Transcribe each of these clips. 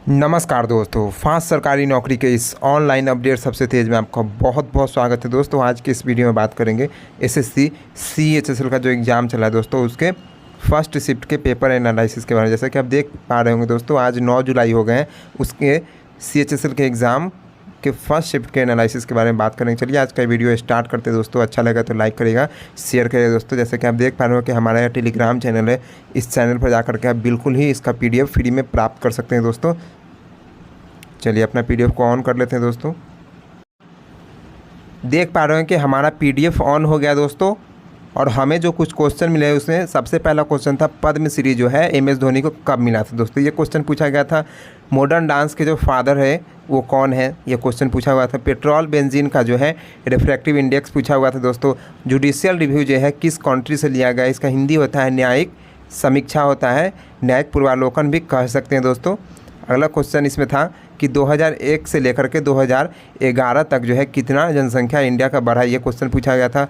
नमस्कार दोस्तों, फास्ट सरकारी नौकरी के इस ऑनलाइन अपडेट सबसे तेज़ में आपका बहुत बहुत स्वागत है। दोस्तों आज के इस वीडियो में बात करेंगे एसएससी सीएचएसएल का जो एग्ज़ाम चला है दोस्तों, उसके फर्स्ट शिफ्ट के पेपर एनालिसिस के बारे में। जैसा कि आप देख पा रहे होंगे दोस्तों, आज 9 जुलाई हो गए हैं, उसके सीएचएसएल के एग्ज़ाम के फर्स्ट शिफ्ट के एनालिसिस के बारे में बात करेंगे। चलिए आज का वीडियो स्टार्ट करते हैं दोस्तों। अच्छा लगा तो लाइक करेगा, शेयर करेगा दोस्तों। जैसे कि आप देख पा रहे हो कि हमारा यह टेलीग्राम चैनल है, इस चैनल पर जाकर के आप बिल्कुल ही इसका PDF फ्री में प्राप्त कर सकते हैं दोस्तों। चलिए अपना PDF को ऑन कर लेते हैं दोस्तों। देख पा रहे हैं कि हमारा PDF ऑन हो गया दोस्तों, और हमें जो कुछ क्वेश्चन मिले हैं उसमें सबसे पहला क्वेश्चन था पद्मश्री जो है MS धोनी को कब मिला था दोस्तों। ये क्वेश्चन पूछा गया था। मॉडर्न डांस के जो फादर है वो कौन है, ये क्वेश्चन पूछा हुआ था। पेट्रोल बेंजीन का जो है रिफ्रैक्टिव इंडेक्स पूछा हुआ था दोस्तों। जुडिशियल रिव्यू जो है किस कंट्री से लिया गया, इसका हिंदी होता है न्यायिक समीक्षा होता है, न्यायिक पूर्वावलोकन भी कह सकते हैं दोस्तों। अगला क्वेश्चन इसमें था कि 2001 से लेकर के 2011 तक जो है कितना जनसंख्या इंडिया का बढ़ा, ये क्वेश्चन पूछा गया था।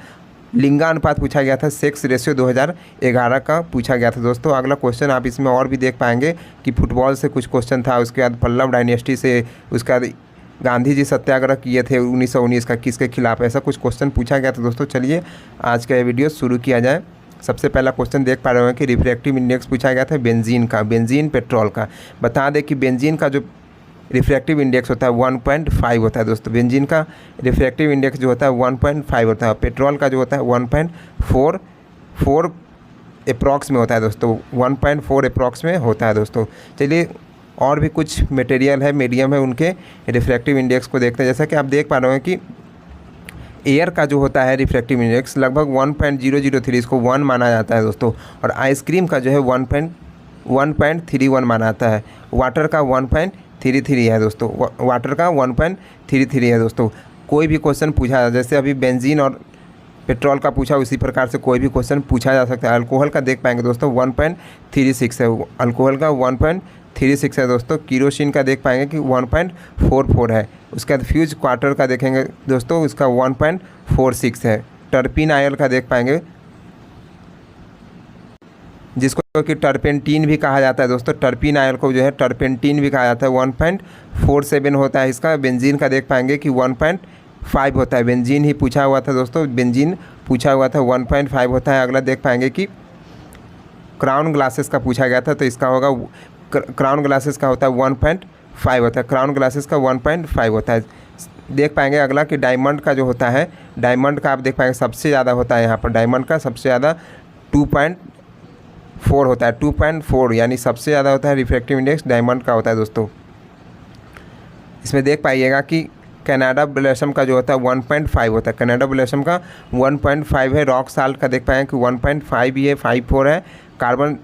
लिंगानुपात पूछा गया था, सेक्स रेशियो 2011 का पूछा गया था दोस्तों। अगला क्वेश्चन आप इसमें और भी देख पाएंगे कि फुटबॉल से कुछ क्वेश्चन था, उसके बाद पल्लव डायनेस्टी से, उसके बाद गांधी जी सत्याग्रह किए थे 1919 का, किसके खिलाफ, ऐसा कुछ क्वेश्चन पूछा गया था दोस्तों। चलिए आज का ये वीडियो शुरू किया जाए। सबसे पहला क्वेश्चन देख पा रहे हैं कि रिफ्रैक्टिव इंडेक्स पूछा गया था बेंजीन का, बेंजीन पेट्रोल का। बता दें कि बेंजीन का जो रिफ्रैक्टिव इंडेक्स होता है 1.5 होता है दोस्तों। बेंजीन का रिफ्रैक्टिव इंडेक्स जो होता है 1.5 होता है। पेट्रोल का जो होता है 1.44 अप्रॉक्स में होता है दोस्तों, 1.4 अप्रॉक्स में होता है दोस्तों। चलिए और भी कुछ मटेरियल है, मीडियम है, उनके रिफ्रैक्टिव इंडेक्स को देखते हैं। जैसा कि आप देख पा रहे हैं कि एयर का जो होता है रिफ्रैक्टिव इंडेक्स लगभग 1.003, इसको 1 माना जाता है दोस्तों। और आइसक्रीम का जो है 1.31 माना जाता है। वाटर का 1.33 है दोस्तों, वाटर का 1.33 है दोस्तों। कोई भी क्वेश्चन पूछा, जैसे अभी बेंजीन और पेट्रोल का पूछा, उसी प्रकार से कोई भी क्वेश्चन पूछा जा सकता है। अल्कोहल का देख पाएंगे दोस्तों 1.36 है, अल्कोहल का 1.36 है दोस्तों। केरोसिन का देख पाएंगे कि 1.44 है। उसके बाद फ्यूज क्वार्टर का देखेंगे दोस्तों, उसका 1.46 है। टर्पिन आयल का देख पाएंगे, जिसको कि टर्पेंटीन भी कहा जाता है दोस्तों। टर्पिन आयल को जो है टर्पेंटीन भी कहा जाता है, 1.47 होता है इसका। बेंजीन का देख पाएंगे कि 1.5 होता है। बेंजीन ही पूछा हुआ था दोस्तों, बेंजीन पूछा हुआ था, 1.5 होता है। अगला देख पाएंगे कि क्राउन ग्लासेस का पूछा गया था, तो इसका होगा क्राउन ग्लासेस का होता है 1.5 होता है। क्राउन ग्लासेस का 1.5 होता है। देख पाएंगे अगला कि डायमंड का जो होता है, डायमंड का आप देख पाएंगे सबसे ज़्यादा होता है यहाँ पर। डायमंड का सबसे ज़्यादा 2.4 होता है, 2.4 यानी सबसे ज़्यादा होता है रिफ्रैक्टिव इंडेक्स डायमंड का होता है दोस्तों। इसमें देख पाइएगा कि कनाडा ब्लैशम का जो होता है 1.5 होता है। कनाडा ब्लैशम का 1.5 है। रॉक साल्ट का देख पाएंगे कि 1.5 ही है, 54 है। कार्बन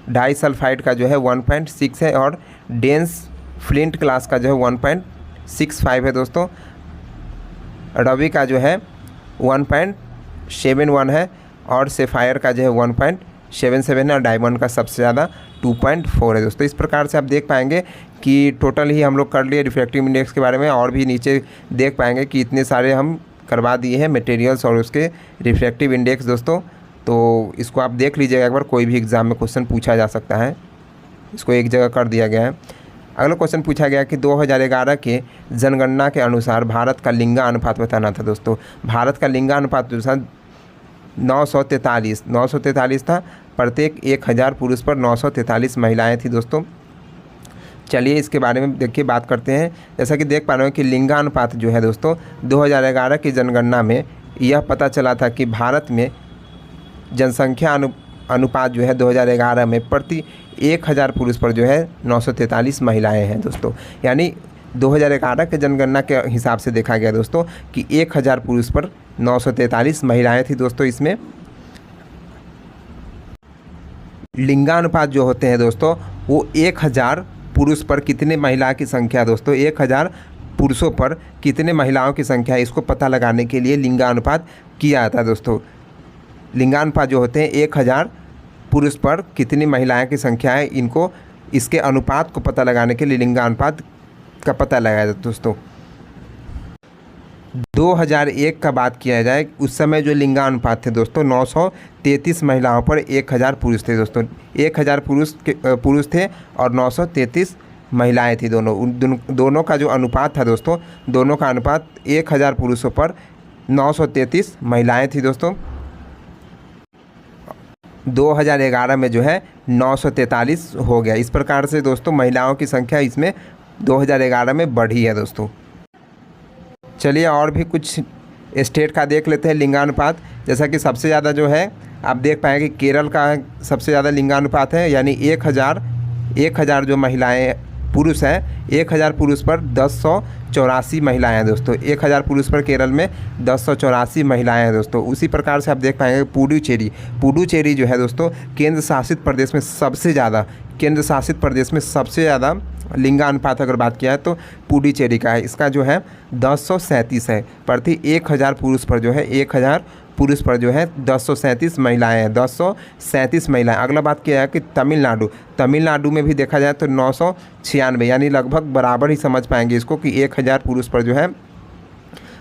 डाइसल्फाइड का जो है 1.6 है। और डेंस फ्लिंट क्लास का जो है 1.65 है दोस्तों। रवि का जो है 1.71 है। और सेफायर का जो है 1.77 है। और डायमंड का सबसे ज़्यादा 2.4 है दोस्तों। इस प्रकार से आप देख पाएंगे कि टोटल ही हम लोग कर लिए रिफ्रैक्टिव इंडेक्स के बारे में। और भी नीचे देख पाएंगे कि इतने सारे हम करवा दिए हैं मटेरियल्स और उसके रिफ्रैक्टिव इंडेक्स दोस्तों। तो इसको आप देख लीजिएगा एक बार, कोई भी एग्ज़ाम में क्वेश्चन पूछा जा सकता है। इसको एक जगह कर दिया गया है। अगला क्वेश्चन पूछा गया कि 2011 के जनगणना के अनुसार भारत का लिंगानुपात बताना था दोस्तों। भारत का लिंगानुपात जो था 943 था। प्रत्येक 1000 पुरुष पर 943 महिलाएं थी दोस्तों। चलिए इसके बारे में देखिए बात करते हैं। जैसा कि देख पा रहे हो कि लिंगानुपात जो है दोस्तों 2011 की जनगणना में यह पता चला था कि भारत में जनसंख्या अनुपात जो है 2011 में प्रति 1000 पुरुष पर जो है 943 महिलाएं हैं दोस्तों। यानी 2011 के जनगणना के हिसाब से देखा गया दोस्तों कि 1000 पुरुष पर 943 महिलाएं थी दोस्तों। इसमें लिंगानुपात जो होते हैं दोस्तों वो 1000 पुरुष पर कितने महिला की संख्या दोस्तों, 1000 पुरुषों पर कितने महिलाओं की संख्या है, इसको पता लगाने के लिए लिंगानुपात किया जाता है दोस्तों। लिंगानुपात जो होते हैं 1000 पुरुष पर कितनी महिलाएं की संख्या है, इनको इसके अनुपात को पता लगाने के लिए लिंगानुपात का पता लगाया जाता है दोस्तों। 2001 का बात किया जाए, उस समय जो लिंगानुपात थे दोस्तों 933 महिलाओं पर 1000 पुरुष थे दोस्तों। 1000 पुरुष थे और 933 महिलाएं थी। दोनों का जो अनुपात था दोस्तों, दोनों का अनुपात 1000 पुरुषों पर 933 महिलाएं थी दोस्तों। 2011 में जो है 943 हो गया। इस प्रकार से दोस्तों महिलाओं की संख्या इसमें 2011 में बढ़ी है दोस्तों। चलिए और भी कुछ स्टेट का देख लेते हैं लिंगानुपात। जैसा कि सबसे ज़्यादा जो है आप देख पाएंगे केरल का सबसे ज़्यादा लिंगानुपात है, यानी 1000 जो महिलाएं पुरुष हैं, 1000 पुरुष पर 1084 महिलाएं हैं दोस्तों। 1000 पुरुष पर केरल में 1084 महिलाएं हैं दोस्तों। उसी प्रकार से आप देख पाएंगे पुडुचेरी जो है दोस्तों केंद्र शासित प्रदेश में सबसे ज़्यादा लिंगानुपात अगर बात किया है तो पुडुचेरी का है। इसका जो है 1037 है, प्रति 1000 पुरुष पर जो है 1000 पुरुष पर जो है 1037 महिलाएं हैं, 1037 महिलाएं। अगला बात किया है कि तमिलनाडु में भी देखा जाए तो 996, यानी लगभग बराबर ही समझ पाएंगे इसको कि 1000 पुरुष पर जो है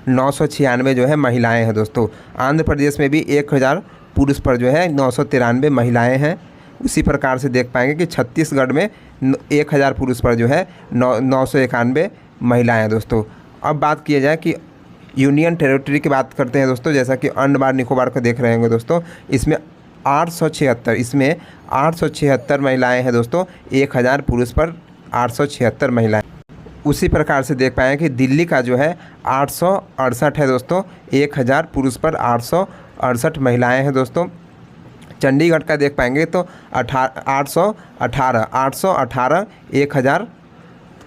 996 जो है महिलाएं हैं दोस्तों। आंध्र प्रदेश में भी 1000 पुरुष पर जो है 993 महिलाएं हैं। उसी प्रकार से देख पाएंगे कि छत्तीसगढ़ में 1000 पुरुष पर जो है 991 महिलाएं हैं दोस्तों। अब बात किया जाए कि यूनियन टेरिटरी की बात करते हैं दोस्तों, जैसा कि अंडमान निकोबार को देख रहे होंगे दोस्तों, इसमें 876 महिलाएं हैं दोस्तों। 1000 पुरुष पर 876 महिलाएं। उसी प्रकार से देख पाएंगे कि दिल्ली का जो है 868 है दोस्तों। 1000 पुरुष पर 868 महिलाएं हैं दोस्तों। चंडीगढ़ का देख पाएंगे तो 818 1000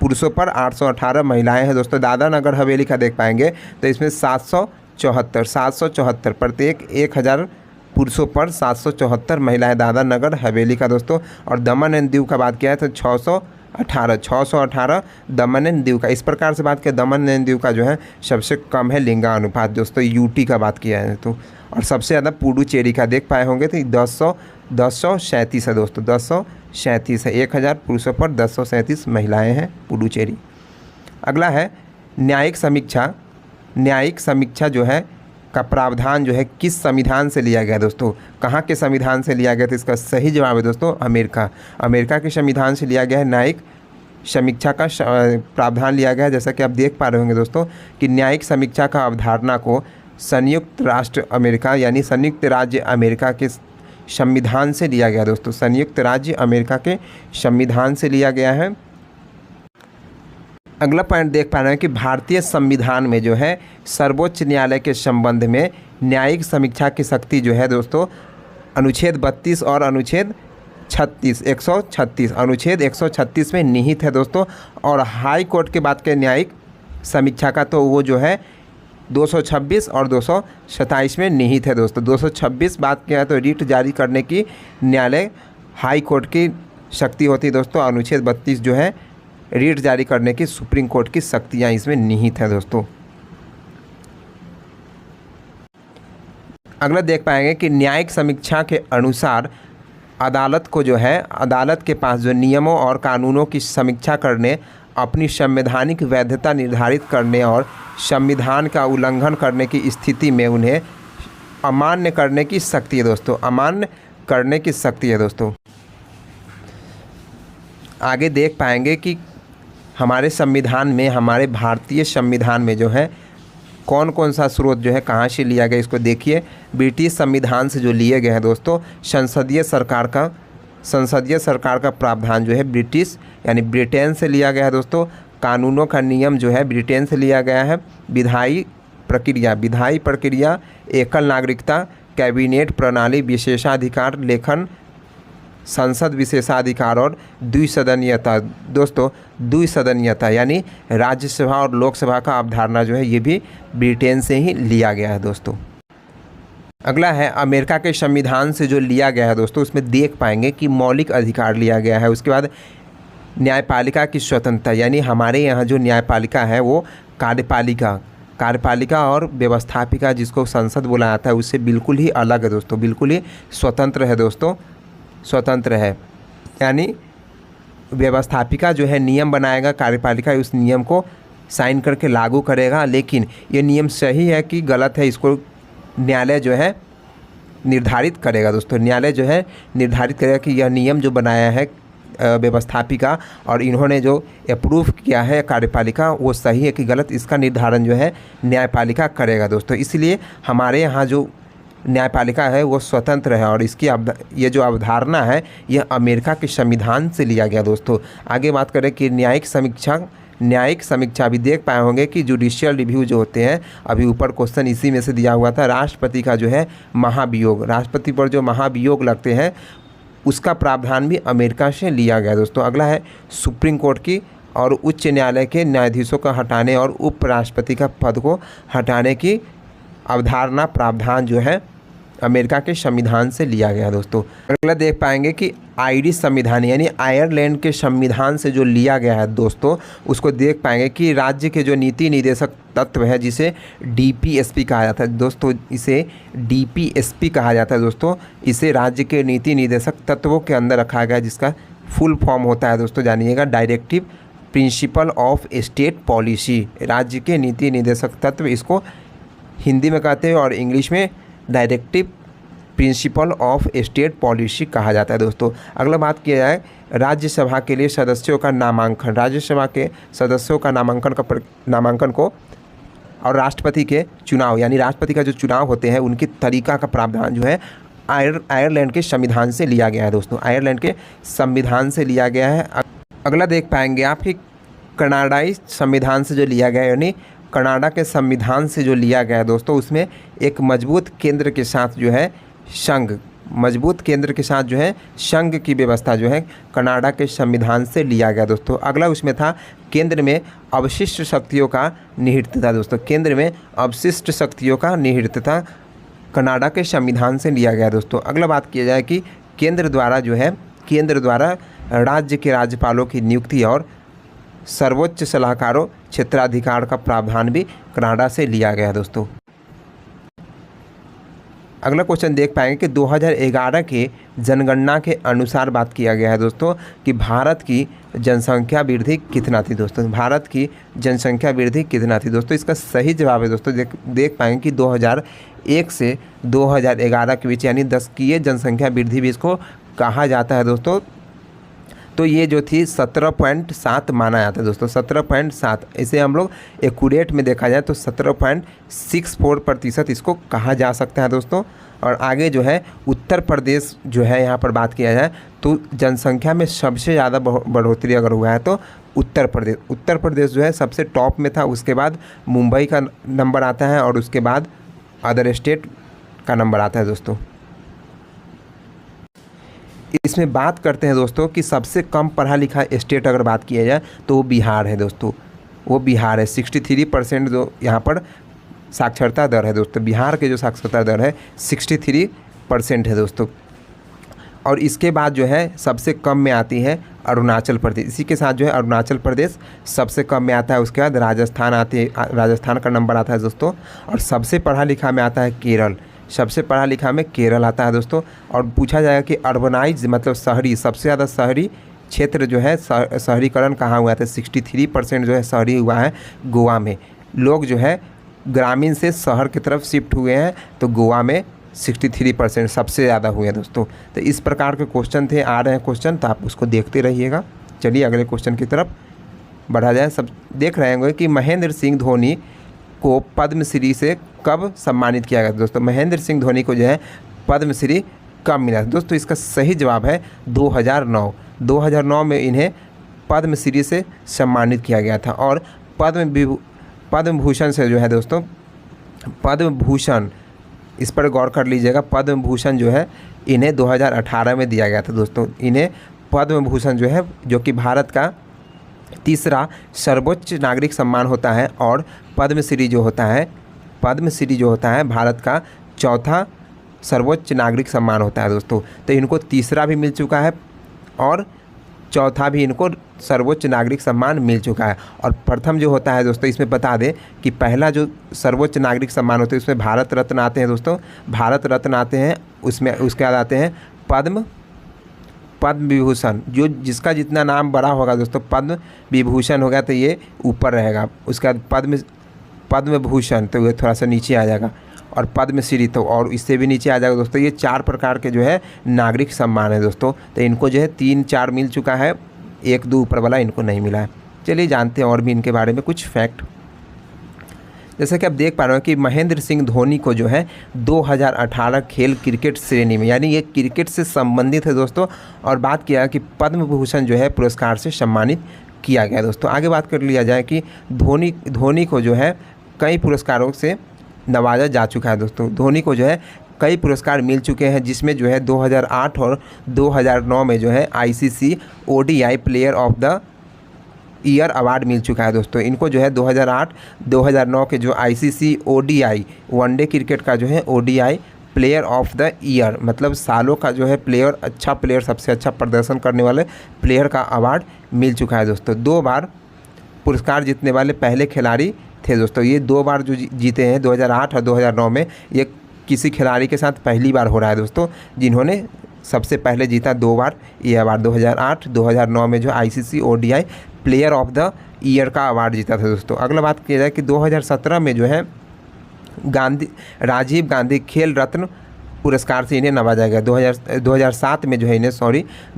पुरुषों पर 818 महिलाएं हैं दोस्तों। दादरा नगर हवेली का देख पाएंगे तो इसमें 774 प्रत्येक 1000 पुरुषों पर 774 महिलाएं दादरा नगर हवेली का दोस्तों। और दमन एंड दीव का बात किया है तो 618 दमन एंड दीव का। इस प्रकार से बात किया दमन एंड दीव का जो है सबसे कम है लिंगानुपात दोस्तों। यूटी का बात किया है तो, और सबसे ज़्यादा पुडुचेरी का देख पाए होंगे तो 1037 है दोस्तों, 1037 है। 1000 पुरुषों पर 1037 महिलाएं हैं पुडुचेरी। अगला है न्यायिक समीक्षा जो है का प्रावधान जो है किस संविधान से लिया गया दोस्तों? कहाँ के संविधान से लिया गया? तो इसका सही जवाब है दोस्तों अमेरिका के संविधान से लिया गया है। न्यायिक समीक्षा का प्रावधान लिया गया है। जैसा कि आप देख पा रहे होंगे दोस्तों कि न्यायिक समीक्षा का अवधारणा को संयुक्त राष्ट्र अमेरिका यानी संयुक्त राज्य अमेरिका के संविधान से लिया गया दोस्तों। संयुक्त राज्य अमेरिका के संविधान से लिया गया है। अगला पॉइंट देख पा रहे हैं कि भारतीय संविधान में जो है सर्वोच्च न्यायालय के संबंध में न्यायिक समीक्षा की शक्ति जो है दोस्तों अनुच्छेद 32 और अनुच्छेद 136 अनुच्छेद 136 में निहित है दोस्तों। और हाई कोर्ट के बात करें न्यायिक समीक्षा का तो वो जो है 226 और 227 में निहित है दोस्तों। 226 बात किया तो रिट जारी करने की न्यायालय हाई कोर्ट की शक्ति होती है दोस्तों। अनुच्छेद 32 जो है रिट जारी करने की सुप्रीम कोर्ट की शक्तियाँ इसमें निहित है दोस्तों। अगला देख पाएंगे कि न्यायिक समीक्षा के अनुसार अदालत को जो है अदालत के पास जो नियमों और कानूनों की समीक्षा करने, अपनी संवैधानिक वैधता निर्धारित करने और संविधान का उल्लंघन करने की स्थिति में उन्हें अमान्य करने की शक्ति है दोस्तों। अमान्य करने की शक्ति है दोस्तों। आगे देख पाएंगे कि हमारे संविधान में, हमारे भारतीय संविधान में जो है कौन कौन सा स्रोत जो है कहाँ से लिया गया, इसको देखिए। ब्रिटिश संविधान से जो लिए गए हैं दोस्तों, संसदीय सरकार का प्रावधान जो है ब्रिटिश यानी ब्रिटेन से लिया गया है दोस्तों। कानूनों का नियम जो है ब्रिटेन से लिया गया है। विधायी प्रक्रिया, एकल नागरिकता, कैबिनेट प्रणाली, विशेषाधिकार लेखन, संसद विशेषाधिकार और द्विसदनीयता दोस्तों। द्विसदनीयता यानी राज्यसभा और लोकसभा का अवधारणा जो है ये भी ब्रिटेन से ही लिया गया है दोस्तों। अगला है अमेरिका के संविधान से जो लिया गया है दोस्तों, उसमें देख पाएंगे कि मौलिक अधिकार लिया गया है। उसके बाद न्यायपालिका की स्वतंत्रता, यानी हमारे यहाँ जो न्यायपालिका है वो कार्यपालिका और व्यवस्थापिका जिसको संसद बोला जाता है उससे बिल्कुल ही अलग है दोस्तों, बिल्कुल ही स्वतंत्र है दोस्तों, स्वतंत्र है। यानी व्यवस्थापिका जो है नियम बनाएगा, कार्यपालिका उस नियम को साइन करके लागू करेगा। लेकिन ये नियम सही है कि गलत है इसको न्यायालय जो है निर्धारित करेगा दोस्तों। न्यायालय जो है निर्धारित करेगा कि यह नियम जो बनाया है व्यवस्थापिका और इन्होंने जो अप्रूव किया है कार्यपालिका वो सही है कि गलत, इसका निर्धारण जो है न्यायपालिका करेगा दोस्तों। इसलिए हमारे यहाँ जो न्यायपालिका है वो स्वतंत्र है और इसकी ये जो अवधारणा है यह अमेरिका के संविधान से लिया गया दोस्तों। आगे बात करें कि न्यायिक समीक्षा भी देख पाए होंगे कि जुडिशियल रिव्यू जो होते हैं, अभी ऊपर क्वेश्चन इसी में से दिया हुआ था, राष्ट्रपति का जो है महाभियोग, राष्ट्रपति पर जो महाभियोग लगते हैं उसका प्रावधान भी अमेरिका से लिया गया दोस्तों। अगला है सुप्रीम कोर्ट की और उच्च न्यायालय के न्यायाधीशों का हटाने और उपराष्ट्रपति का पद को हटाने की अवधारणा प्रावधान जो है अमेरिका के संविधान से लिया गया दोस्तों। अगला देख पाएंगे कि आयरिश संविधान यानी आयरलैंड के संविधान से जो लिया गया है दोस्तों, उसको देख पाएंगे कि राज्य के जो नीति निदेशक तत्व है जिसे डीपीएसपी कहा जाता है दोस्तों, इसे डीपीएसपी कहा जाता है दोस्तों। इसे राज्य के नीति निदेशक तत्वों के अंदर रखा गया, जिसका फुल फॉर्म होता है दोस्तों, जानिएगा directive principle of state policy. राज्य के नीति निदेशक तत्व इसको हिंदी में कहते हैं और इंग्लिश में directive principle of state policy कहा जाता है दोस्तों। अगला बात किया जाए राज्यसभा के लिए सदस्यों का नामांकन, राज्यसभा के सदस्यों का नामांकन को और राष्ट्रपति के चुनाव यानी राष्ट्रपति का जो चुनाव होते हैं उनकी तरीका का प्रावधान जो है आयरलैंड के संविधान से लिया गया है दोस्तों, आयरलैंड के संविधान से लिया गया है। अगला देख पाएंगे आप कि कनाडाई संविधान से जो लिया गया है, यानी कनाडा के संविधान से जो लिया गया है दोस्तों, उसमें एक मजबूत केंद्र के साथ जो है संघ की व्यवस्था जो है कनाडा के संविधान से लिया गया दोस्तों। अगला उसमें था केंद्र में अवशिष्ट शक्तियों का निहितता दोस्तों, केंद्र में अवशिष्ट शक्तियों का निहितता कनाडा के संविधान से लिया गया दोस्तों। अगला बात किया जाए कि केंद्र द्वारा राज्य के राज्यपालों की नियुक्ति और सर्वोच्च सलाहकारों क्षेत्राधिकार का प्रावधान भी कनाडा से लिया गया दोस्तों। अगला क्वेश्चन देख पाएंगे कि 2011 के जनगणना के अनुसार बात किया गया है दोस्तों कि भारत की जनसंख्या वृद्धि कितना थी दोस्तों, भारत की जनसंख्या वृद्धि कितना थी दोस्तों। इसका सही जवाब है दोस्तों, देख पाएंगे कि 2001 से 2011 के बीच यानी 10वीं जनसंख्या वृद्धि भी इसको कहा जाता है दोस्तों। तो ये जो थी 17.7 माना जाता है दोस्तों, 17.7। इसे हम लोग एक्यूरेट में देखा जाए तो 17.64% इसको कहा जा सकता है दोस्तों। और आगे जो है उत्तर प्रदेश जो है, यहाँ पर बात किया जाए तो जनसंख्या में सबसे ज़्यादा बढ़ोतरी अगर हुआ है तो उत्तर प्रदेश जो है सबसे टॉप में था। उसके बाद मुंबई का नंबर आता है और उसके बाद अदर स्टेट का नंबर आता है दोस्तों। इसमें बात करते हैं दोस्तों कि सबसे कम पढ़ा लिखा स्टेट अगर बात किया जाए तो वो बिहार है दोस्तों, वो बिहार है। 63% जो यहाँ पर साक्षरता दर है दोस्तों, बिहार के जो साक्षरता दर है 63% है दोस्तों। और इसके बाद जो है सबसे कम में आती है अरुणाचल प्रदेश, इसी के साथ जो है अरुणाचल प्रदेश सबसे कम में आता है। उसके बाद राजस्थान आती है, राजस्थान का नंबर आता है दोस्तों। और सबसे पढ़ा लिखा में आता है केरल, सबसे पढ़ा लिखा में केरल आता है दोस्तों। और पूछा जाएगा कि अर्बनाइज मतलब शहरी, सबसे ज़्यादा शहरी क्षेत्र जो है शहरीकरण कहाँ हुआ था, 63% जो है शहरी हुआ है गोवा में। लोग जो है ग्रामीण से शहर की तरफ शिफ्ट हुए हैं तो गोवा में 63% सबसे ज़्यादा हुए हैं दोस्तों। तो इस प्रकार के क्वेश्चन थे, आ रहे हैं क्वेश्चन, तो आप उसको देखते रहिएगा। चलिए अगले क्वेश्चन की तरफ बढ़ा जाए। सब देख रहे होंगे कि महेंद्र सिंह धोनी को पद्मश्री से कब सम्मानित किया गया दोस्तों, महेंद्र सिंह धोनी को जो है पद्मश्री कब मिला दोस्तों। इसका सही जवाब है 2009 में इन्हें पद्मश्री से सम्मानित किया गया था। और पद्म भूषण से जो है दोस्तों, पद्म भूषण, इस पर गौर कर लीजिएगा, पद्म भूषण जो है इन्हें 2018 में दिया गया था दोस्तों। इन्हें पद्म भूषण जो है, जो कि भारत का तीसरा सर्वोच्च नागरिक सम्मान होता है, और पद्मश्री जो होता है भारत का चौथा सर्वोच्च नागरिक सम्मान होता है दोस्तों। तो इनको तीसरा भी मिल चुका है और चौथा भी इनको सर्वोच्च नागरिक सम्मान मिल चुका है। और प्रथम जो होता है दोस्तों, इसमें बता दें कि पहला जो सर्वोच्च नागरिक सम्मान होता है उसमें भारत रत्न आते हैं दोस्तों, भारत रत्न आते हैं, उसमें उसके बाद आते हैं पद्म विभूषण, जो जिसका जितना नाम बड़ा होगा दोस्तों, पद्म विभूषण होगा तो ये ऊपर रहेगा। उसके बाद पद्म भूषण तो ये थोड़ा सा नीचे आ जाएगा। और पद्मश्री, तो और इससे भी नीचे आ जाएगा दोस्तों। ये 4 प्रकार के जो है नागरिक सम्मान है दोस्तों। तो इनको जो है 3-4 मिल चुका है, 1-2 ऊपर वाला इनको नहीं मिला है। चलिए जानते हैं और भी इनके बारे में कुछ फैक्ट। जैसा कि आप देख पा रहे हो कि महेंद्र सिंह धोनी को जो है 2018 खेल क्रिकेट श्रेणी में, यानी ये क्रिकेट से संबंधित है दोस्तों, और बात किया कि पद्म भूषण जो है पुरस्कार से सम्मानित किया गया दोस्तों। आगे बात कर लिया जाए कि धोनी को जो है कई पुरस्कारों से नवाजा जा चुका है दोस्तों। धोनी को जो है कई पुरस्कार मिल चुके हैं, जिसमें जो है 2008 और 2009 में जो है ICC ODI player of the year award मिल चुका है दोस्तों। इनको जो है 2008-2009 के जो ICC ODI वनडे क्रिकेट का जो है ODI player of the year, मतलब सालों का जो है प्लेयर, अच्छा प्लेयर, सबसे अच्छा प्रदर्शन करने वाले प्लेयर का अवार्ड मिल चुका है दोस्तों। 2 बार पुरस्कार जीतने वाले पहले खिलाड़ी थे दोस्तों। ये 2 बार जो जीते हैं 2008 और 2009 में, ये किसी खिलाड़ी के साथ पहली बार हो रहा है दोस्तों, जिन्होंने सबसे पहले जीता 2 बार ये अवार्ड। 2008-2009 में जो ICC ODI player of the year का अवार्ड जीता था दोस्तों। अगला बात किया जाए कि 2017 में जो है राजीव गांधी खेल रत्न पुरस्कार से इन्हें नवाजा गया। 2007 में जो है इन्हें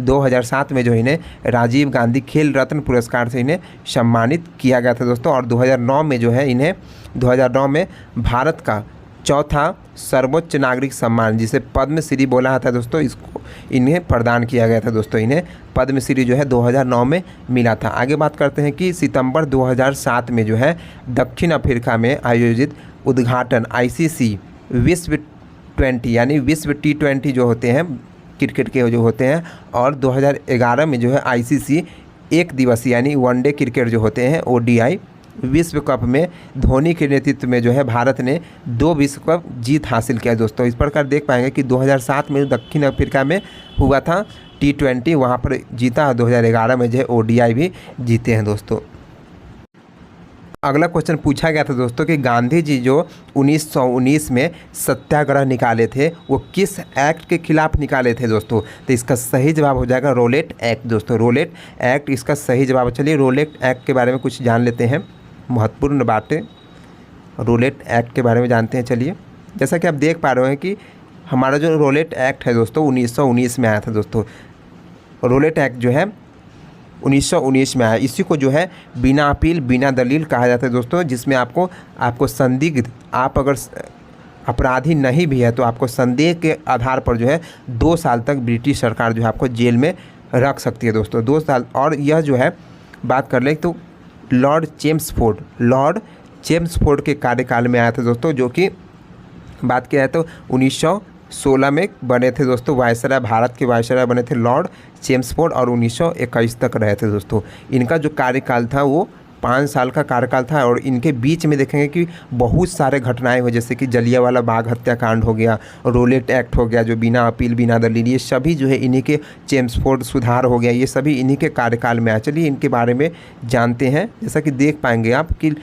2007 में जो इन्हें राजीव गांधी खेल रत्न पुरस्कार से इन्हें सम्मानित किया गया था दोस्तों। और 2009 में जो है इन्हें 2009 में भारत का चौथा सर्वोच्च नागरिक सम्मान, जिसे पद्मश्री बोला था दोस्तों, इसको इन्हें प्रदान किया गया था दोस्तों। इन्हें पद्मश्री जो है 2009 में मिला था। आगे बात करते हैं कि सितंबर 2007 में जो है दक्षिण अफ्रीका में आयोजित उद्घाटन ICC विश्व 20, यानी विश्व T20 जो होते हैं क्रिकेट के जो होते हैं, और 2011 में जो है ICC 1 दिवसीय यानी वनडे क्रिकेट जो होते हैं ODI विश्व कप में धोनी के नेतृत्व में जो है भारत ने 2 विश्व कप जीत हासिल किया दोस्तों। इस प्रकार देख पाएंगे कि 2007 में दक्षिण अफ्रीका में हुआ था T20, वहाँ पर जीता। 2011 में जो है ODI भी जीते हैं दोस्तों। अगला क्वेश्चन पूछा गया था दोस्तों कि गांधी जी जो 1919 में सत्याग्रह निकाले थे वो किस एक्ट के खिलाफ निकाले थे दोस्तों। तो इसका सही जवाब हो जाएगा रोलेट एक्ट दोस्तों। रोलेट एक्ट इसका सही जवाब। चलिए रोलेट एक्ट के बारे में कुछ जान लेते हैं, महत्वपूर्ण बातें रोलेट एक्ट के बारे में जानते हैं। चलिए, जैसा कि आप देख पा रहे हैं कि हमारा जो रोलेट एक्ट है दोस्तों 1919 में आया था दोस्तों। रोलेट एक्ट जो है 1919 में आया। इसी को जो है बिना अपील बिना दलील कहा जाता है दोस्तों, जिसमें आपको संदिग्ध, आप अगर अपराधी नहीं भी है तो आपको संदेह के आधार पर जो है 2 साल तक ब्रिटिश सरकार जो है आपको जेल में रख सकती है दोस्तों, 2 साल। और यह जो है बात कर लें तो लॉर्ड चेम्सफोर्ड के कार्यकाल में आया था दोस्तों, जो कि बात किया है तो 1916 में बने थे दोस्तों। वायसराय, भारत के वायसराय बने थे लॉर्ड चेम्सफोर्ड, और 1921 तक रहे थे दोस्तों। इनका जो कार्यकाल था वो 5 साल का कार्यकाल था। और इनके बीच में देखेंगे कि बहुत सारे घटनाएं हुई, जैसे कि जलियांवाला बाग हत्याकांड हो गया, रोलेट एक्ट हो गया जो बिना अपील बिना दलील, ये सभी जो है इन्हीं के, चेम्सफोर्ड सुधार हो गया, ये सभी इन्हीं के कार्यकाल में आया। चलिए इनके बारे में जानते हैं। जैसा कि देख पाएंगे आप कि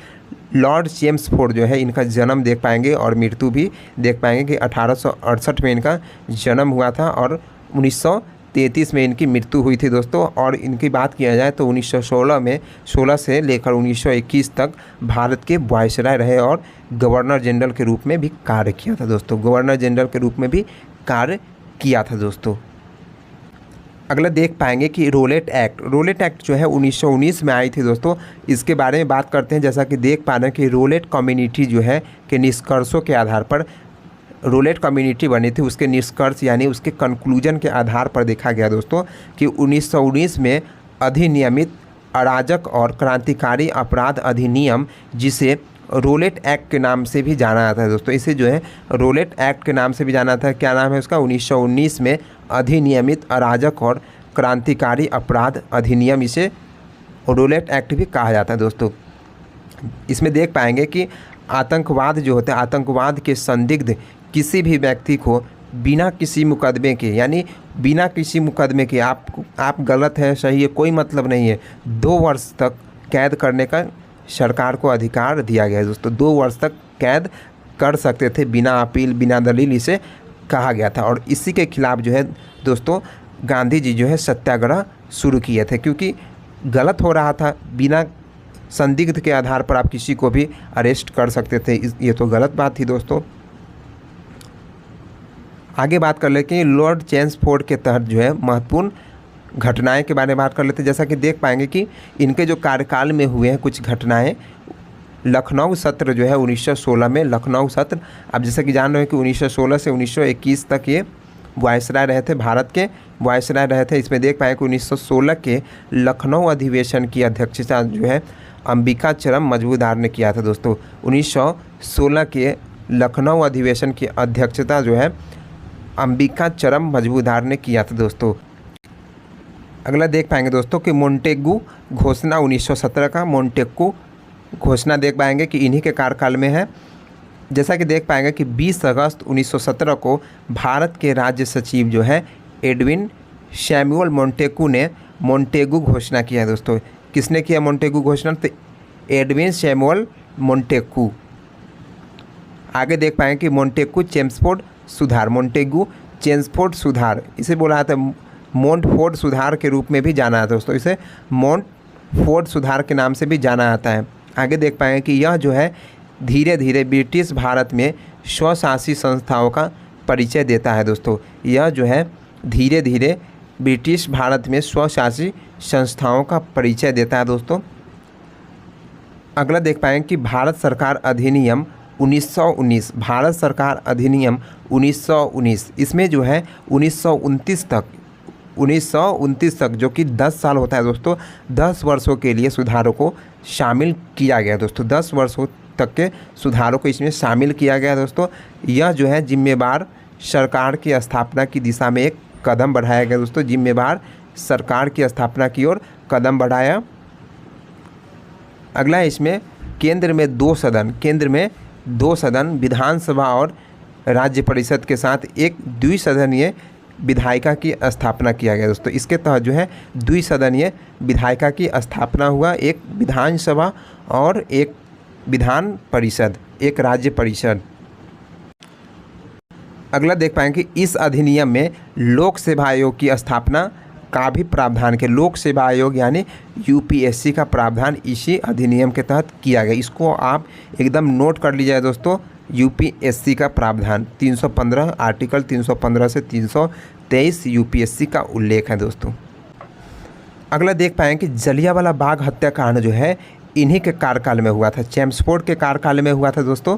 लॉर्ड चेम्सफोर्ड जो है इनका जन्म देख पाएंगे और मृत्यु भी देख पाएंगे कि 1868 में इनका जन्म हुआ था और 1933 में इनकी मृत्यु हुई थी दोस्तों। और इनकी बात किया जाए तो 1916 से लेकर 1921 तक भारत के वायसराय रहे और गवर्नर जनरल के रूप में भी कार्य किया था दोस्तों। गवर्नर जनरल के रूप में भी कार्य किया था दोस्तों। अगला देख पाएंगे कि रोलेट एक्ट जो है 1919 में आई थी दोस्तों। इसके बारे में बात करते हैं। जैसा कि देख पा रहे हैं कि रोलेट कम्युनिटी जो है के निष्कर्षों के आधार पर रोलेट कम्युनिटी बनी थी, उसके निष्कर्ष यानी उसके कंक्लूजन के आधार पर देखा गया दोस्तों कि 1919 में अधिनियमित अराजक और क्रांतिकारी अपराध अधिनियम, जिसे रोलेट एक्ट के नाम से भी जाना जाता है दोस्तों, इसे जो है रोलेट एक्ट के नाम से भी जाना था। क्या नाम है उसका? 1919 में अधिनियमित अराजक और क्रांतिकारी अपराध अधिनियम, इसे रोलेट एक्ट भी कहा जाता है दोस्तों। इसमें देख पाएंगे कि आतंकवाद जो होता है, आतंकवाद के संदिग्ध किसी भी व्यक्ति को बिना किसी मुकदमे के, यानी बिना किसी मुकदमे के आप गलत है सही है कोई मतलब नहीं है, 2 वर्ष तक कैद करने का सरकार को अधिकार दिया गया है दोस्तों। 2 वर्ष तक कैद कर सकते थे बिना अपील बिना दलील, इसे कहा गया था। और इसी के खिलाफ जो है दोस्तों गांधी जी जो है सत्याग्रह शुरू किए थे, क्योंकि गलत हो रहा था। बिना संदिग्ध के आधार पर आप किसी को भी अरेस्ट कर सकते थे, ये तो गलत बात थी दोस्तों। आगे बात कर लेते हैं लॉर्ड चेम्सफोर्ड के तहत जो है महत्वपूर्ण घटनाएं के बारे में बात कर लेते हैं। जैसा कि देख पाएंगे कि इनके जो कार्यकाल में हुए हैं कुछ घटनाएं। लखनऊ सत्र जो है 1916 में लखनऊ सत्र, अब जैसा कि जान रहे हैं कि 1916 से 1921 तक ये वायसराय रहे थे, भारत के वायसराय रहे थे। इसमें देख पाएंगे कि 1916 के लखनऊ अधिवेशन की अध्यक्षता जो है अंबिका चरम मजूमदार ने किया था दोस्तों। 1916 के लखनऊ अधिवेशन की अध्यक्षता जो है अंबिका चरम मजूमदार ने किया था दोस्तों। अगला देख पाएंगे दोस्तों कि मोंटेगू घोषणा 1917 का मोंटेगू घोषणा देख पाएंगे कि इन्हीं के कार्यकाल में है। जैसा कि देख पाएंगे कि 20 अगस्त 1917 को भारत के राज्य सचिव जो है एडविन सैमुअल मोंटेगू ने मोंटेगू घोषणा किया है दोस्तों। किसने किया मोंटेगू घोषणा? तो एडविन सैमुअल मोंटेगू। आगे देख पाएंगे कि मोंटेगू चेम्सफोर्ड सुधार, मोंटेगू चेम्सफोर्ड सुधार, इसे बोला जाता है मोंटफोर्ड सुधार के रूप में भी जाना जाता है दोस्तों। इसे मोंटफोर्ड सुधार के नाम से भी जाना जाता है। आगे देख पाएंगे कि यह जो है धीरे धीरे ब्रिटिश भारत में स्वशासी संस्थाओं का परिचय देता है दोस्तों। यह जो है धीरे धीरे ब्रिटिश भारत में स्वशासी संस्थाओं का परिचय देता है दोस्तों। अगला देख पाएंगे कि भारत सरकार अधिनियम 1919, भारत सरकार अधिनियम 1919, इसमें जो है 1929 तक जो कि 10 साल होता है दोस्तों, 10 वर्षों के लिए सुधारों को शामिल किया गया दोस्तों। 10 वर्षों तक के सुधारों को इसमें शामिल किया गया दोस्तों। यह जो है जिम्मेदार सरकार की स्थापना की दिशा में एक कदम बढ़ाया गया दोस्तों। जिम्मेदार सरकार की स्थापना की ओर कदम बढ़ाया। अगला इसमें केंद्र में दो सदन विधानसभा और राज्य परिषद के साथ एक द्विसदनीय विधायिका की स्थापना किया गया दोस्तों। इसके तहत जो है द्विसदनीय विधायिका की स्थापना हुआ, एक विधानसभा और एक विधान परिषद, एक राज्य परिषद। अगला देख पाएंगे कि इस अधिनियम में लोक सेवा आयोग की स्थापना का भी प्रावधान के, लोक सेवा आयोग यानी यूपीएससी का प्रावधान इसी अधिनियम के तहत किया गया। इसको आप एकदम नोट कर लीजिए दोस्तों। यूपीएससी का प्रावधान 315 आर्टिकल 315 से 323 यूपीएससी का उल्लेख है दोस्तों। अगला देख पाएंगे कि जलियांवाला बाग हत्याकांड जो है इन्हीं के कार्यकाल में हुआ था, चेम्सफोर्ड के कार्यकाल में हुआ था दोस्तों।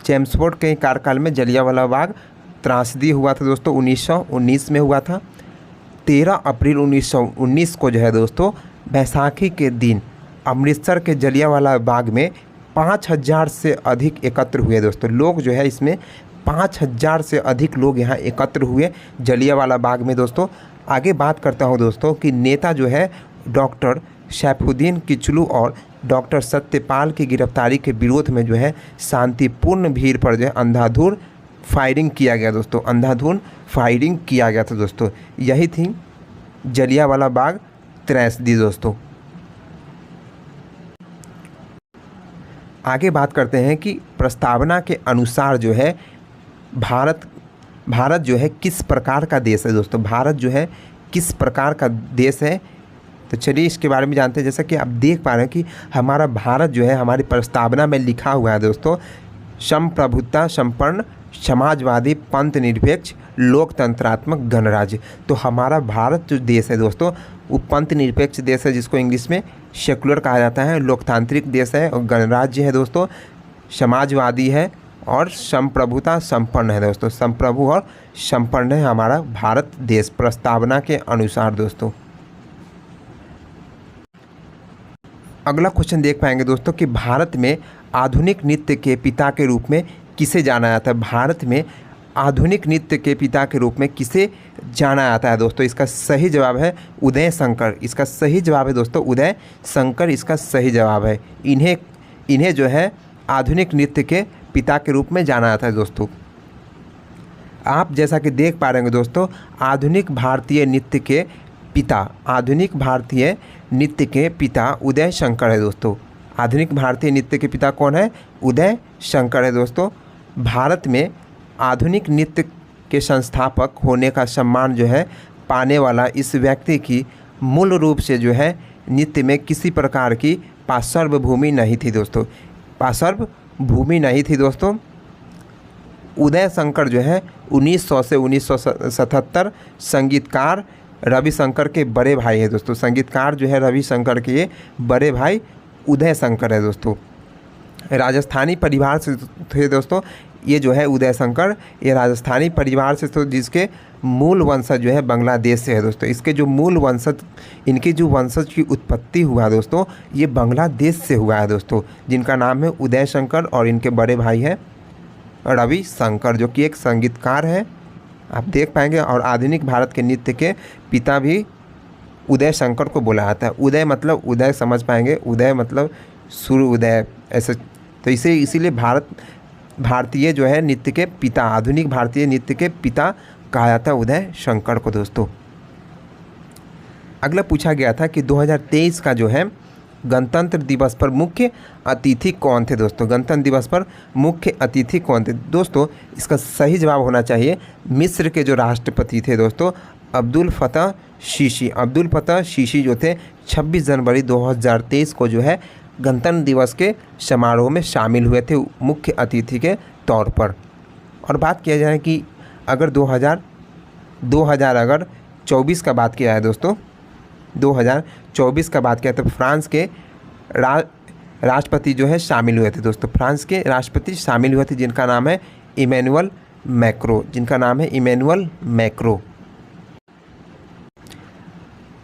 चेम्सफोर्ड के कार्यकाल में जलियांवाला बाग त्रासदी हुआ था दोस्तों, 1919 में हुआ था। 13 अप्रैल 1919 को जो है दोस्तों बैसाखी के दिन अमृतसर के जलियांवाला बाग में 5000 से अधिक एकत्र हुए दोस्तों। लोग जो है इसमें 5000 से अधिक लोग यहाँ एकत्र हुए जलियांवाला बाग में दोस्तों। आगे बात करता हूँ दोस्तों कि नेता जो है डॉक्टर सैफुद्दीन किचलू और डॉक्टर सत्यपाल की गिरफ्तारी के विरोध में जो है शांतिपूर्ण भीड़ पर जो है अंधाधुंध फायरिंग किया गया दोस्तों, अंधाधुंध फायरिंग किया गया था दोस्तों। यही थी जलियांवाला बाग त्रासदी दोस्तों। आगे बात करते हैं कि प्रस्तावना के अनुसार जो है भारत जो है किस प्रकार का देश है दोस्तों। भारत जो है किस प्रकार का देश है, तो चलिए इसके बारे में जानते हैं। जैसा कि आप देख पा रहे हैं कि हमारा भारत जो है हमारी प्रस्तावना में लिखा हुआ है दोस्तों, संप्रभुता संपन्न समाजवादी पंथ निरपेक्ष लोकतंत्रात्मक गणराज्य। तो हमारा भारत जो देश है दोस्तों वो पंथ निरपेक्ष देश है, जिसको इंग्लिश में सेकुलर कहा जाता है, लोकतांत्रिक देश है, और गणराज्य है दोस्तों, समाजवादी है और संप्रभुता संपन्न है दोस्तों। संप्रभु और संपन्न है हमारा भारत देश प्रस्तावना के अनुसार दोस्तों। अगला क्वेश्चन देख पाएंगे दोस्तों कि भारत में आधुनिक नृत्य के पिता के रूप में किसे जाना जाता है। भारत में आधुनिक नृत्य के पिता के रूप में किसे जाना जाता है दोस्तों। इसका सही जवाब है उदय शंकर। इसका सही जवाब है दोस्तों उदय शंकर, इसका सही जवाब है। इन्हें जो है आधुनिक नृत्य के पिता के रूप में जाना जाता है दोस्तों। आप जैसा कि देख पा रहे हैं दोस्तों आधुनिक भारतीय नृत्य के पिता उदय शंकर है दोस्तों। आधुनिक भारतीय नृत्य के पिता कौन है? उदय शंकर है दोस्तों। भारत में आधुनिक नृत्य के संस्थापक होने का सम्मान जो है पाने वाला इस व्यक्ति की मूल रूप से जो है नृत्य में किसी प्रकार की पार्श्व भूमि नहीं थी दोस्तों। पार्श्व भूमि नहीं थी दोस्तों। उदय शंकर जो है 1900 से 1977 संगीतकार रविशंकर के बड़े भाई है दोस्तों। संगीतकार जो है रविशंकर के ये बड़े भाई उदय शंकर है दोस्तों। राजस्थानी परिवार से थे दोस्तों ये जो है उदय शंकर, ये राजस्थानी परिवार से तो जिसके मूल वंशज जो है बांग्लादेश से है दोस्तों। इसके जो मूल वंशज, इनके जो वंशज की उत्पत्ति हुआ दोस्तों ये बांग्लादेश से हुआ है दोस्तों, जिनका नाम है उदय शंकर और इनके बड़े भाई हैं रवि शंकर, जो कि एक संगीतकार है, आप देख पाएंगे। और आधुनिक भारत के नृत्य के पिता भी उदय शंकर को बोला जाता है। उदय मतलब उदय समझ पाएंगे, उदय मतलब सूर्य उदय, ऐसे तो इसीलिए भारतीय जो है नृत्य के पिता, आधुनिक भारतीय नृत्य के पिता कहा जाता है उदय शंकर को दोस्तों। अगला पूछा गया था कि 2023 का जो है गणतंत्र दिवस पर मुख्य अतिथि कौन थे दोस्तों। गणतंत्र दिवस पर मुख्य अतिथि कौन थे दोस्तों? इसका सही जवाब होना चाहिए मिस्र के जो राष्ट्रपति थे दोस्तों अब्दुल फतह शीशी। अब्दुल फतह शीशी जो थे 26 जनवरी 2023 को जो है गणतंत्र दिवस के समारोह में शामिल हुए थे मुख्य अतिथि के तौर पर। और बात किया जाए कि अगर 2024 का बात किया है दोस्तों, 2024 का बात किया तो फ्रांस के राष्ट्रपति जो है शामिल हुए थे दोस्तों। फ्रांस के राष्ट्रपति शामिल हुए थे जिनका नाम है इमैनुअल मैक्रो, जिनका नाम है इमैनुअल मैक्रो।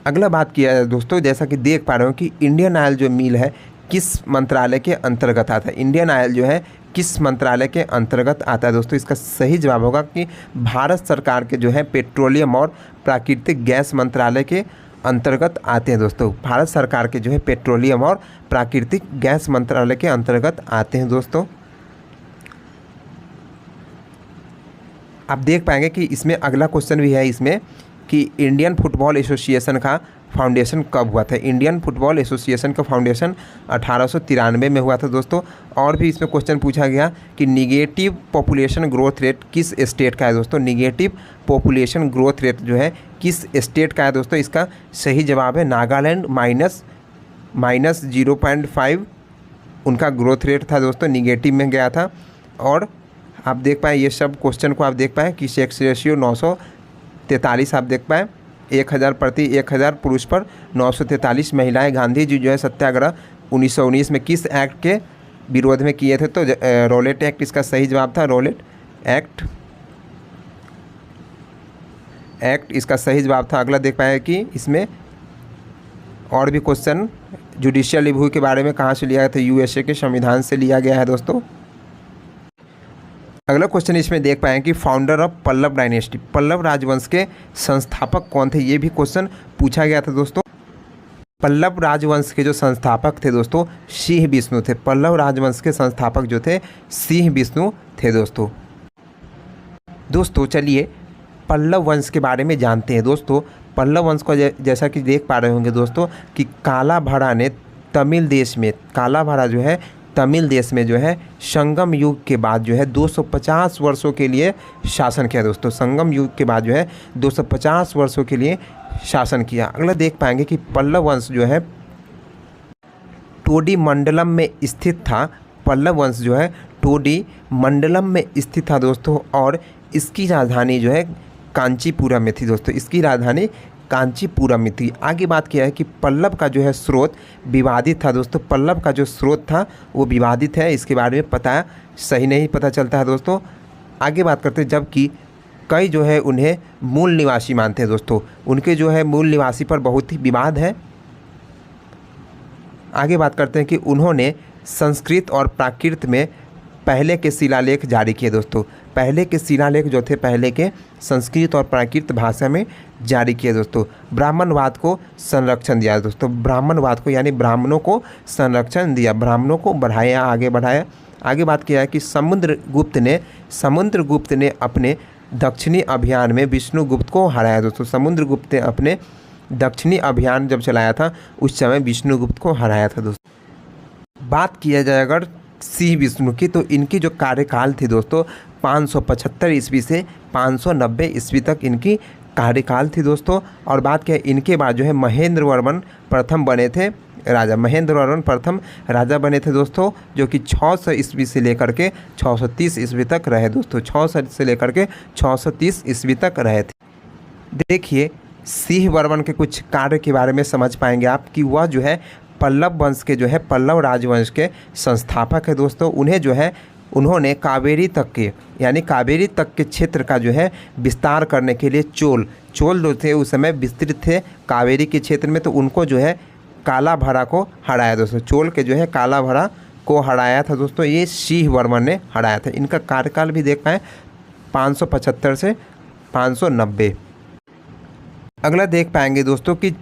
अगला बात किया है दोस्तों, जैसा कि देख पा रहे हो कि इंडियन ऑयल जो मिल है किस मंत्रालय के अंतर्गत आता है। इंडियन ऑयल जो है किस मंत्रालय के अंतर्गत आता है दोस्तों? इसका सही जवाब होगा कि भारत सरकार के जो है पेट्रोलियम और प्राकृतिक गैस मंत्रालय के अंतर्गत आते हैं दोस्तों। भारत सरकार के जो है पेट्रोलियम और प्राकृतिक गैस मंत्रालय के अंतर्गत आते हैं दोस्तों। आप देख पाएंगे कि इसमें अगला क्वेश्चन भी है इसमें कि इंडियन फुटबॉल एसोसिएशन का फाउंडेशन कब हुआ था। इंडियन फुटबॉल एसोसिएशन का फाउंडेशन 1893 में हुआ था दोस्तों। और भी इसमें क्वेश्चन पूछा गया कि निगेटिव पॉपुलेशन ग्रोथ रेट किस स्टेट का है दोस्तों। निगेटिव पॉपुलेशन ग्रोथ रेट जो है किस स्टेट का है दोस्तों? इसका सही जवाब है नागालैंड, माइनस 0.5 उनका ग्रोथ रेट था दोस्तों, निगेटिव में गया था। और आप देख पाए ये सब क्वेश्चन को आप देख पाए कि सेक्स रेशियो 943 आप देख पाए 1000 प्रति 1000 पुरुष पर 943 महिलाएं। गांधी जी जो है सत्याग्रह 1919 में किस एक्ट के विरोध में किए थे? तो रॉलेट एक्ट इसका सही जवाब था। रॉलेट एक्ट इसका सही जवाब था। अगला देख पाए कि इसमें और भी क्वेश्चन जुडिशियल रिव्यू के बारे में कहाँ से लिया गया था? यूएसए के संविधान से लिया गया है दोस्तों। अगला क्वेश्चन इसमें देख पाएँ कि founder of Pallava dynasty, Pallava राजवंश के संस्थापक कौन थे? ये भी क्वेश्चन पूछा गया था दोस्तों। पल्लव राजवंश के जो संस्थापक थे दोस्तों सिंह विष्णु थे। पल्लव राजवंश के संस्थापक जो थे सिंह विष्णु थे दोस्तों। चलिए पल्लव वंश के बारे में जानते हैं दोस्तों। पल्लव वंश को जैसा कि देख पा रहे होंगे दोस्तों कि कालाभड़ा ने तमिल देश में, कालाभड़ा जो है तमिल देश में जो है संगम युग के बाद जो है 250 वर्षों के लिए शासन किया दोस्तों। संगम युग के बाद जो है 250 वर्षों के लिए शासन किया। अगला देख पाएंगे कि पल्लव वंश जो है टोडी मंडलम में स्थित था। पल्लव वंश जो है टोडी मंडलम में स्थित था दोस्तों। और इसकी राजधानी जो है कांचीपुरम में थी दोस्तों। इसकी राजधानी कांचीपुरम में थी। आगे बात किया है कि पल्लव का जो है स्रोत विवादित था दोस्तों। पल्लव का जो स्रोत था वो विवादित है, इसके बारे में पता सही नहीं पता चलता है दोस्तों। आगे बात करते हैं, जबकि कई जो है उन्हें मूल निवासी मानते हैं दोस्तों। उनके जो है मूल निवासी पर बहुत ही विवाद है। आगे बात करते हैं कि उन्होंने संस्कृत और प्राकृत में पहले के शिलालेख जारी किए दोस्तों। पहले के शिलालेख जो थे पहले के संस्कृत और प्राकृत भाषा में जारी किए दोस्तों। ब्राह्मणवाद को संरक्षण दिया दोस्तों। ब्राह्मणवाद को यानी ब्राह्मणों को संरक्षण दिया, ब्राह्मणों को बढ़ाया, आगे बढ़ाया। आगे बात किया है कि समुद्रगुप्त ने अपने दक्षिणी अभियान में विष्णुगुप्त को हराया दोस्तों। समुद्रगुप्त ने अपने दक्षिणी अभियान जब चलाया था उस समय विष्णुगुप्त को हराया था दोस्तों। बात किया जाए अगर सिंह विष्णु की, तो इनकी जो कार्यकाल थी दोस्तों 575 ईस्वी से 590 ईस्वी तक इनकी कार्यकाल थी दोस्तों। और बात किया इनके बाद जो है महेंद्र वर्मन प्रथम बने थे राजा महेंद्र वर्मन प्रथम राजा बने थे दोस्तों, जो कि 600 ईस्वी से लेकर के 630 ईस्वी तक रहे दोस्तों। 600 से लेकर के 630 ईस्वी तक रहे थे। देखिए सिंह वर्मन के कुछ कार्य के बारे में समझ पाएंगे आप कि वह जो है पल्लव वंश के जो है पल्लव राजवंश के संस्थापक है दोस्तों। उन्हें जो है उन्होंने कावेरी तक के यानी कावेरी तक के क्षेत्र का जो है विस्तार करने के लिए चोल जो थे उस समय विस्तृत थे कावेरी के क्षेत्र में, तो उनको जो है कालाभरा को हराया दोस्तों। चोल के जो है कालाभरा को हराया था दोस्तों, ये सिंह वर्मन ने हराया था। इनका कार्यकाल भी देख पाएँ 575 से 590। अगला देख पाएंगे दोस्तों कि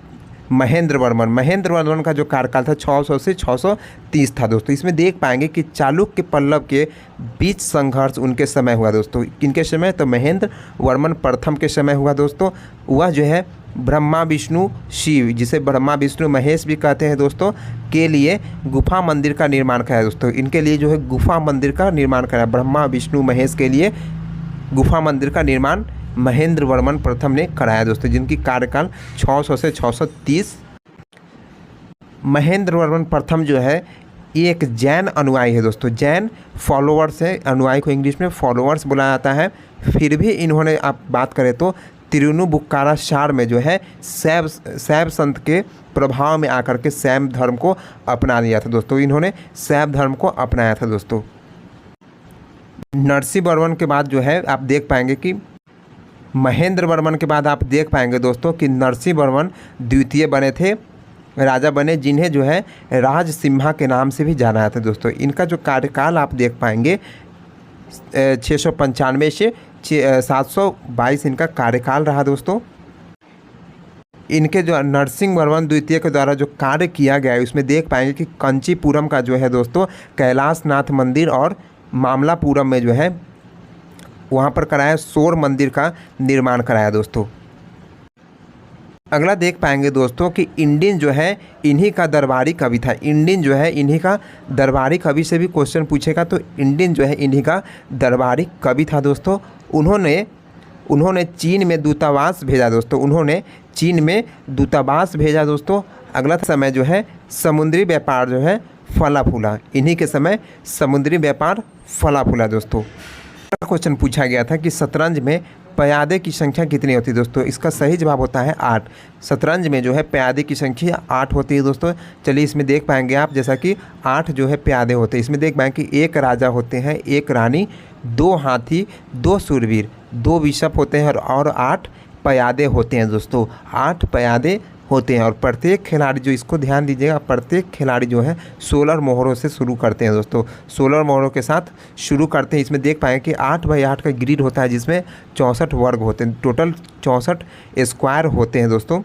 महेंद्र वर्मन का जो कार्यकाल था 600 से 630 था दोस्तों। इसमें देख पाएंगे कि चालुक्य पल्लव के बीच संघर्ष उनके समय हुआ दोस्तों। किनके समय? तो महेंद्र वर्मन प्रथम के समय हुआ दोस्तों। वह जो है ब्रह्मा विष्णु शिव, जिसे ब्रह्मा विष्णु महेश भी कहते हैं दोस्तों, के लिए गुफा मंदिर का निर्माण कराया दोस्तों। इनके लिए जो है गुफा मंदिर का निर्माण कराया। ब्रह्मा विष्णु महेश के लिए गुफा मंदिर का निर्माण महेंद्र वर्मन प्रथम ने कराया दोस्तों, जिनकी कार्यकाल 600 से 630। महेंद्र वर्मन प्रथम जो है ये एक जैन अनुयायी है दोस्तों। जैन फॉलोअर्स है, अनुयायी को इंग्लिश में फॉलोअर्स बुलाया जाता है। फिर भी इन्होंने आप बात करें तो तिरुनुबुक्कारा शार में जो है शैव संत के प्रभाव में आकर के शैव धर्म को अपना लिया था दोस्तों। इन्होंने शैव धर्म को अपनाया था दोस्तों। नरसिंह वर्मन के बाद जो है आप देख पाएंगे कि महेंद्र वर्मन के बाद आप देख पाएंगे दोस्तों कि नरसिंह वर्मन द्वितीय बने थे, राजा बने, जिन्हें जो है राजसिम्हा के नाम से भी जाना जाता है दोस्तों। इनका जो कार्यकाल आप देख पाएंगे 695 से 722 इनका कार्यकाल रहा दोस्तों। इनके जो नरसिंह वर्मन द्वितीय के द्वारा जो कार्य किया गया है उसमें देख पाएंगे कि कंचीपुरम का जो है दोस्तों कैलाशनाथ मंदिर और मामलापुरम में जो है वहाँ पर कराया शोर मंदिर का निर्माण कराया दोस्तों। अगला देख पाएंगे दोस्तों कि इंडियन जो है इन्हीं का दरबारी कवि था। इंडियन जो है इन्हीं का दरबारी कवि से भी क्वेश्चन पूछेगा, तो इंडियन जो है इन्हीं का दरबारी कवि था दोस्तों। उन्होंने चीन में दूतावास भेजा दोस्तों। उन्होंने चीन में दूतावास भेजा दोस्तों। अगला समय जो है समुद्री व्यापार जो है फला फूला। इन्हीं के समय समुद्री व्यापार फला फूला दोस्तों। क्वेश्चन पूछा गया था कि शतरंज में प्यादे की संख्या कितनी होती है दोस्तों? इसका सही जवाब होता है 8। शतरंज में जो है प्यादे की संख्या 8 होती है दोस्तों। चलिए इसमें देख पाएंगे आप जैसा कि 8 जो है प्यादे होते हैं। इसमें देख पाएंगे कि 1 राजा होते हैं, 1 रानी, 2 हाथी, 2 शूरवीर, 2 बिशप होते हैं और 8 प्यादे होते हैं दोस्तों। 8 प्यादे होते हैं और प्रत्येक खिलाड़ी जो, इसको ध्यान दीजिएगा, प्रत्येक खिलाड़ी जो है 16 मोहरों से शुरू करते हैं दोस्तों। 16 मोहरों के साथ शुरू करते हैं। इसमें देख पाएंगे कि 8x8 का ग्रिड होता है जिसमें 64 वर्ग होते हैं। टोटल 64 स्क्वायर होते हैं दोस्तों।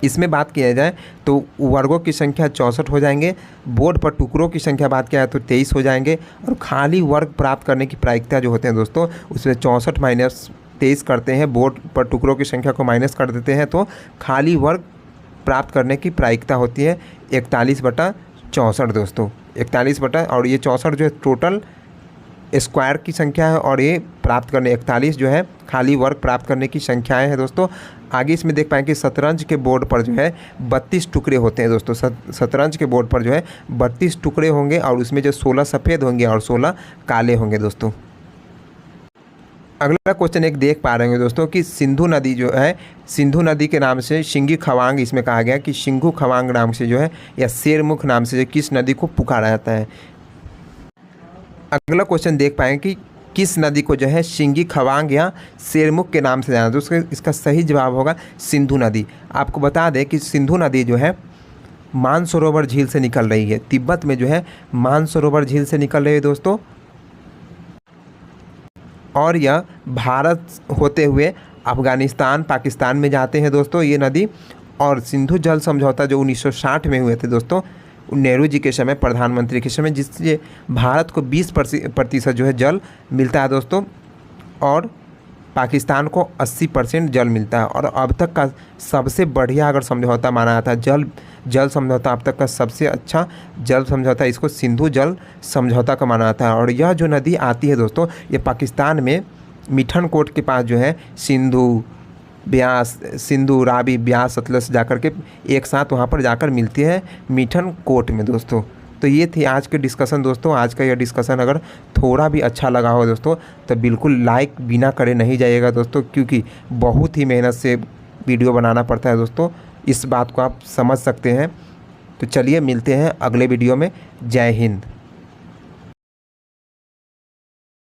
इसमें बात किया जाए तो वर्गों की संख्या 64 हो जाएंगे। बोर्ड पर टुकड़ों की संख्या बात किया जाए तो 23 हो जाएंगे। और खाली वर्ग प्राप्त करने की प्रायिकता जो होते हैं दोस्तों उसमें 64 माइनस 23 करते हैं। बोर्ड पर टुकड़ों की संख्या को माइनस कर देते हैं तो खाली वर्ग प्राप्त करने की प्रायिकता होती है 41/64 दोस्तों। 41 और ये 64 जो है टोटल स्क्वायर की संख्या है और ये प्राप्त करने 41 जो है खाली वर्ग प्राप्त करने की संख्याएं हैं दोस्तों। आगे इसमें देख पाएंगे कि शतरंज के बोर्ड पर जो है 32 टुकड़े होते हैं दोस्तों। शतरंज के बोर्ड पर जो है 32 टुकड़े होंगे और उसमें जो 16 सफ़ेद होंगे और 16 काले होंगे दोस्तों। अगला क्वेश्चन एक देख पा रहे हैं दोस्तों कि सिंधु नदी जो है, सिंधु नदी के नाम से सिंगी खवांग इसमें कहा गया कि सिंघू खवांग नाम से जो है या शेरमुख नाम से जो किस नदी को पुकारा जाता है। अगला क्वेश्चन देख पाएंगे कि किस नदी को जो है सिंगी खवांग या शेरमुख के नाम से जाना दोस्तों। इसका सही जवाब होगा सिंधु नदी। आपको बता दें कि सिंधु नदी जो है मानसरोवर झील से निकल रही है। तिब्बत में जो है मानसरोवर झील से निकल रही है दोस्तों और यह भारत होते हुए अफ़गानिस्तान पाकिस्तान में जाते हैं दोस्तों ये नदी। और सिंधु जल समझौता जो 1960 में हुए थे दोस्तों नेहरू जी के समय, प्रधानमंत्री के समय, जिससे भारत को 20% जो है जल मिलता है दोस्तों और पाकिस्तान को 80% जल मिलता है। और अब तक का सबसे बढ़िया अगर समझौता माना जाता है जल समझौता, अब तक का सबसे अच्छा जल समझौता इसको सिंधु जल समझौता का माना जाता है। और यह जो नदी आती है दोस्तों ये पाकिस्तान में मिठनकोट के पास जो है सिंधु, ब्यास, सिंधु, रावी, ब्यास, सतलज जाकर के एक साथ वहाँ पर जाकर मिलती है मिठन कोट में दोस्तों। तो ये थी आज की डिस्कशन दोस्तों। आज का यह डिस्कशन अगर थोड़ा भी अच्छा लगा हो दोस्तों तो बिल्कुल लाइक बिना करे नहीं जाइएगा दोस्तों, क्योंकि बहुत ही मेहनत से वीडियो बनाना पड़ता है दोस्तों, इस बात को आप समझ सकते हैं। तो चलिए मिलते हैं अगले वीडियो में। जय हिंद।